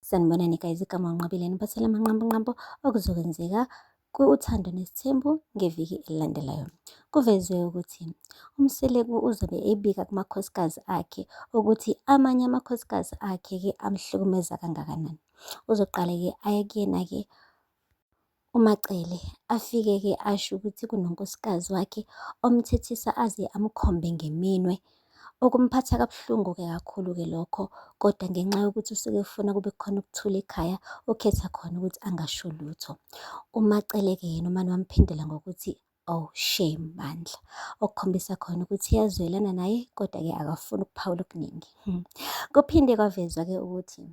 Sanibonani guys, igama unqabile niphathele amanqamponqampo okuzokwenzeka ku-Uthando Nesithembu ngeviki elilandelayo. Kuveziwe ukuthi uMseleku uzobe ebika kumakhosikazi akhe ukuthi amanye amakhosikazi akhe-ke amhlukumeza kangakanani. Uzoqale-ke aye kuyena-ke uMacele, afike-ke asho ukuthi kunonkosikazi wakhe omthethisa aze amkhombe ngeminwe. Okumphatha kabuhlungu-ke kakhulu-ke lokho, kodwa ngenxa yokuthi usuke efuna kube khona ukuthula ekhaya, ukhetha khona ukuthi angasho lutho. UMacele-ke yena umane wamphendula ngokuthi, oh shame Bandla, okukhombisa khona ukuthi uyazwelana naye, kodwa-ke akafuni ukuphawula okuningi. Kuphinde kwavezwa-ke ukuthi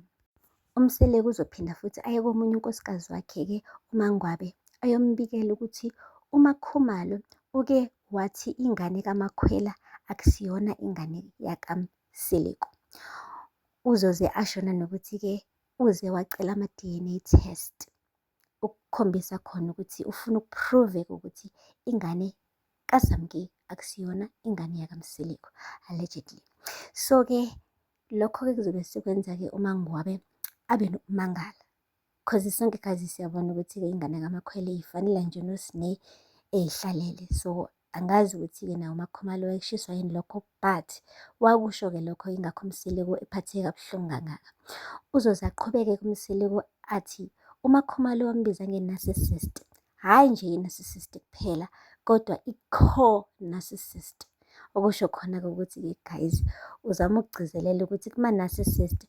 uMseleku uzophinda futhi aye komunye unkosikazi wakhe-ke uMangwabe, ayombikela ukuthi uMakhumalo uke wathi ingane kaMakhwela akusiyona ingane yakaMseleku. Uzoze asho nanokuthi-ke uze wacela ama-DNA test, ukukhombisa khona ukuthi ufuna ukuphruve-ke ukuthi ingane kaZamki akusiyona ingane yakaMseleku, allegedly. So-ke lokho-ke kuzobe sekwenza-ke uMangwabe abe nokumangala, cause sonke kazi siyabona ukuthi-ke ingane kaMakhwela ifanele nje noSneh ey'hlalele. So angazi ukuthi-ke nawo uMakhumalo wayeshiswa yini lokho, but wakusho-ke lokho ingakho uMseleku ephatheke kabuhlungu kangaka. Uzoze aqhubeke-ke uMseleku athi uMakhumalo wambiza nge-narcissist, hhayi nje i-narcissist kuphela, kodwa i-co-narcissist. Okusho khona-ke ukuthi-ke guys, uzama ukugcizelela ukuthi kuma-narcissist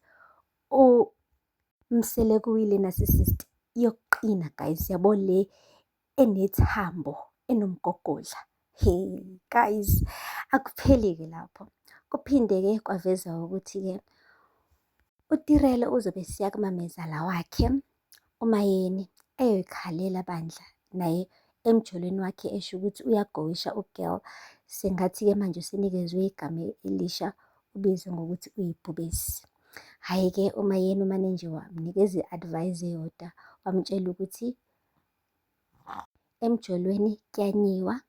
uMseleku uyile narcissist yokuqina guys, yabo le enethambo, enomgogodla. Hey guys, akupheli-ke lapho. Kuphinde-ke kwavezwa ukuthi-ke uTirele uzobe siya kumamezala wakhe uMayeni eyoyikhalela Bandla, naye emjolweni wakhe esho ukuthi uyagowisha u-girl. Sengathi-ke manje usenikezwe igama elisha, ubizwe ngokuthi uyibhubesi. Hhayi-ke uMayeni umane nje wamnikeza i-advice eyodwa, wamtshela ukuthi emjolweni kuyanyiwa,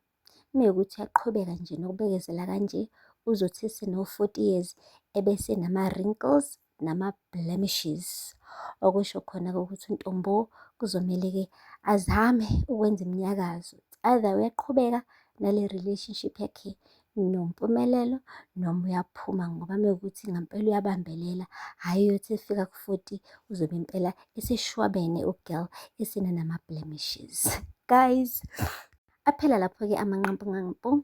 mekuwukuthi uyaqhubeka nje nokubekezela kanje, uzothi eseno-40 years ebese nama-wrinkles nama-blemishes. Okusho khona-ke ukuthi uNtombo kuzomele-ke azame ukwenza imnyakazo, either uyaqhubeka nale relationship yakhe nompumelelo noma uyaphuma, ngoba mekuwukuthi ngampela uyabambelela, hhayi uyothi efika ku-40 uzobe impela eseshwabene u-girl esenama-blemishes. Guys, aphela lapho-ke amanqamponqampo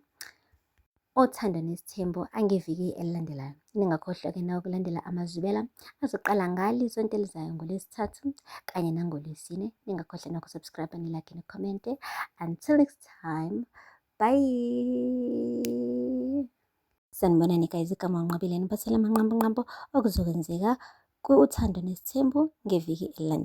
othando nesithembu angeviki elilandelayo. Ningakhohlwa-ke nawe ukulandela amazwibela azoqala ngalo isonto elizayo ngoLwesithathu kanye nangoLwesine. Ningakhohlwa nokusubscribe, nilike, nikhomente. Until next time, bye. Sanibonani guys, igama unqabile niphathele amanqamponqampo okuzokwenzeka ku-Uthando Nesithembu ngeviki elilandelayo.